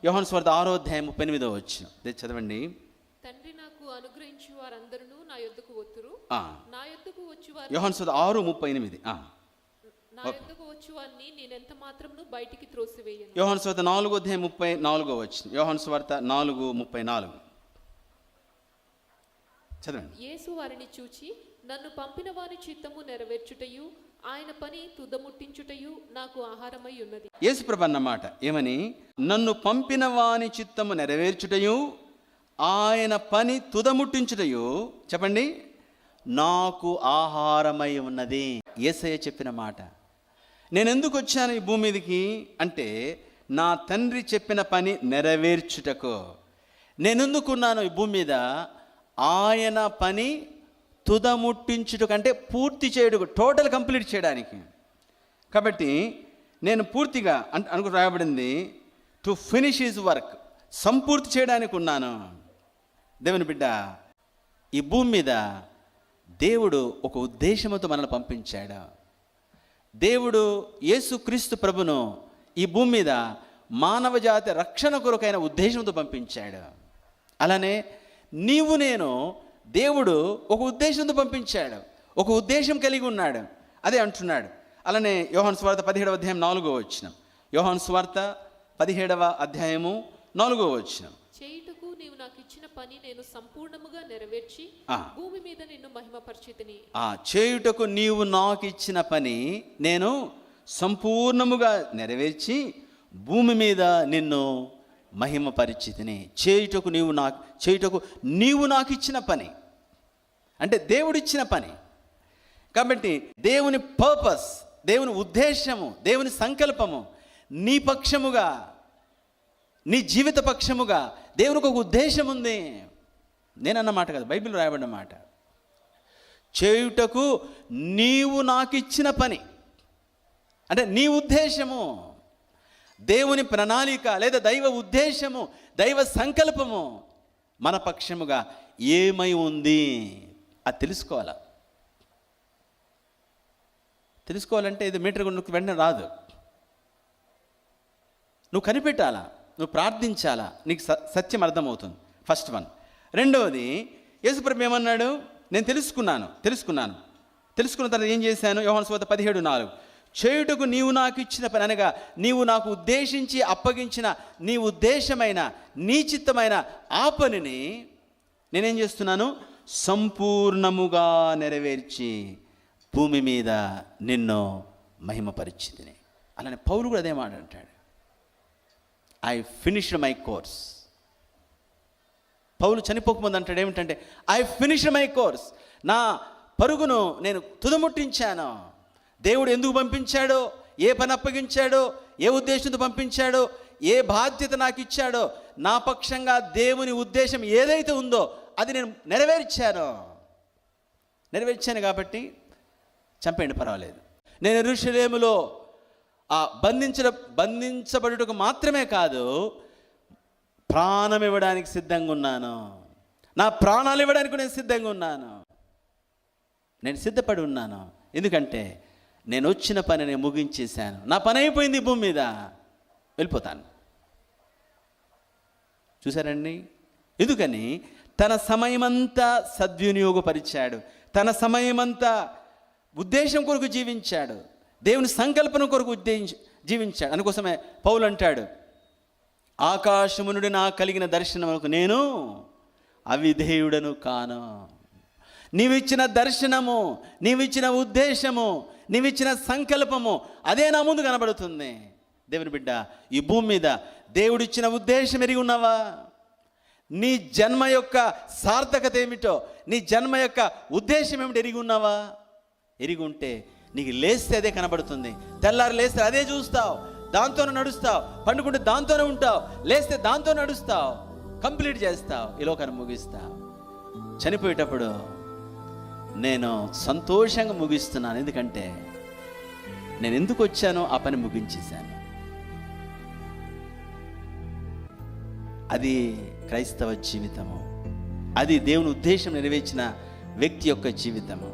యోహాను సువార్త 6:38 చదవండి. తండ్రి నాకు అనుగ్రహించు వారందరూ నా యొద్దకు వత్తురు, నా యొద్దకు వచ్చువారు. యోహాను సువార్త 6:38. నా యొద్దకు వచ్చువారిని నేనెంత మాత్రమును బయటికి త్రోసివేయను. యోహాను సువార్త 4:34. యోహాను సువార్త 4:34 చదవండి. యేసు వారిని చూచి, నన్ను పంపిన వారి చిత్తము నెరవేర్చుటయు ఆయన పని తుదముట్టించుటయు నాకు ఆహారమై ఉన్నది. యేసు ప్రభు అన్నమాట ఏమని? నన్ను పంపిన వాని చిత్తము నెరవేర్చుటయు ఆయన పని తుదముట్టించుటయు, చెప్పండి, నాకు ఆహారమై ఉన్నది. యేసయ్య చెప్పిన మాట. నేను ఎందుకు వచ్చాను ఈ భూమి మీదకి అంటే, నా తండ్రి చెప్పిన పని నెరవేర్చుటకు. నేను ఎందుకున్నాను ఈ భూమి మీద? ఆయన పని తుదముట్టించుటకు, అంటే పూర్తి చేయడానికి, టోటల్ కంప్లీట్ చేయడానికి. కాబట్టి నేను పూర్తిగా అనుకు రాయబడింది టు ఫినిష్ హిజ్ వర్క్, సంపూర్తి చేయడానికి ఉన్నాను. దేవుని బిడ్డ, ఈ భూమి మీద దేవుడు ఒక ఉద్దేశంతో మనల్ని పంపించాడు. దేవుడు యేసుక్రీస్తు ప్రభును ఈ భూమి మీద మానవ జాతి రక్షణ కొరకైన ఉద్దేశంతో పంపించాడు. అలానే నీవు నేను దేవుడు ఒక ఉద్దేశంతో పంపించాడు, ఒక ఉద్దేశం కలిగి ఉన్నాడు. అదే అంటున్నాడు. అలానే యోహాను సువార్త 17:4. యోహాను సువార్త 17:4. చేయుటకు నీవు నాకు ఇచ్చిన పని నేను సంపూర్ణముగా నెరవేర్చి భూమి మీద నిన్ను మహిమపరిచితిని. చేయుటకు నీవు నాకు ఇచ్చిన పని నేను సంపూర్ణముగా నెరవేర్చి భూమి మీద నిన్ను మహిమపరిచితిని. చేయుటకు నీవు నాకు ఇచ్చిన పని అంటే దేవుడిచ్చిన పని. కాబట్టి దేవుని పర్పస్, దేవుని ఉద్దేశము, దేవుని సంకల్పము నీ పక్షముగా, నీ జీవిత పక్షముగా దేవునికి ఒక ఉద్దేశం ఉంది. నేనన్నమాట కదా, బైబిల్ రాయబడిన మాట. చేయుటకు నీవు నాకు ఇచ్చిన పని అంటే నీ ఉద్దేశము, దేవుని ప్రణాళిక లేదా దైవ ఉద్దేశము, దైవ సంకల్పము మన పక్షముగా ఏమై ఉంది అది తెలుసుకోవాలంటే ఇది మీటర్ నువ్వు వెంటనే రాదు. నువ్వు కనిపెట్టాలా, నువ్వు ప్రార్థించాలా, నీకు సత్యం అర్థమవుతుంది. First one. రెండవది, యేసుప్రభు ఏమన్నాడు? నేను తెలుసుకున్న తర్వాత ఏం చేశాను? యోహాను సువార్త 17:4. చేయుటకు నీవు నాకు ఇచ్చిన పని అనగా నీవు నాకు ఉద్దేశించి అప్పగించిన నీ ఉద్దేశమైన, నీ చిత్తమైన ఆ పనిని నేనేం చేస్తున్నాను? సంపూర్ణముగా నెరవేర్చి భూమి మీద నిన్ను మహిమపరిచితిని. అలానే పౌలు కూడా అదే మాట అంటాడు, ఐ ఫినిష్డ్ మై కోర్స్. పౌలు చనిపోకముందు అంటాడు ఏమిటంటే, ఐ ఫినిష్డ్ మై కోర్స్, నా పరుగును నేను తుదముట్టించాను. దేవుడు ఎందుకు పంపించాడో, ఏ పని అప్పగించాడో, ఏ ఉద్దేశంతో పంపించాడో, ఏ బాధ్యత నాకు ఇచ్చాడో, నా పక్షంగా దేవుని ఉద్దేశం ఏదైతే ఉందో అది నేను నెరవేర్చాను కాబట్టి చంపేయండి, పర్వాలేదు. నేను యెరూషలేములో బంధించబడుటకు మాత్రమే కాదు, ప్రాణం ఇవ్వడానికి సిద్ధంగా ఉన్నాను. నా ప్రాణాలు ఇవ్వడానికి నేను సిద్ధంగా ఉన్నాను. నేను సిద్ధపడి ఉన్నాను. ఎందుకంటే నేను వచ్చిన పని నేను ముగించేశాను. నా పని అయిపోయింది, భూమి మీద వెళ్ళిపోతాను. చూసారండి? ఎందుకని? తన సమయమంతా సద్వినియోగపరిచాడు, తన సమయమంతా ఉద్దేశం కొరకు జీవించాడు, దేవుని సంకల్పన కొరకు జీవించాడు. అందుకోసమే పౌలు అంటాడు, ఆకాశము నుండి నాకు కలిగిన దర్శనములకు నేను అవిధేయుడను కాను. నీవిచ్చిన దర్శనము, నీవిచ్చిన ఉద్దేశము, నీవిచ్చిన సంకల్పము అదే నా ముందు కనబడుతుంది. దేవుని బిడ్డ, ఈ భూమి మీద దేవుడిచ్చిన ఉద్దేశం ఎరిగి ఉన్నావా? నీ జన్మ యొక్క సార్థకత ఏమిటో, నీ జన్మ యొక్క ఉద్దేశం ఏమిటో ఎరిగి ఉన్నావా? ఎరిగి ఉంటే నీకు లేస్తే అదే కనబడుతుంది. తెల్లారు లేస్తే అదే చూస్తావు, దాంతోనే నడుస్తావు. పండుకుంటే దాంతోనే ఉంటావు, లేస్తే దాంతో నడుస్తావు, కంప్లీట్ చేస్తావు, ఈ లోకాన్ని ముగిస్తావు. చనిపోయేటప్పుడు నేను సంతోషంగా ముగిస్తున్నాను, ఎందుకంటే నేను ఎందుకు వచ్చానో ఆ పని ముగించేశాను. అది క్రైస్తవ జీవితము, అది దేవుని ఉద్దేశం నెరవేర్చిన వ్యక్తి యొక్క జీవితము.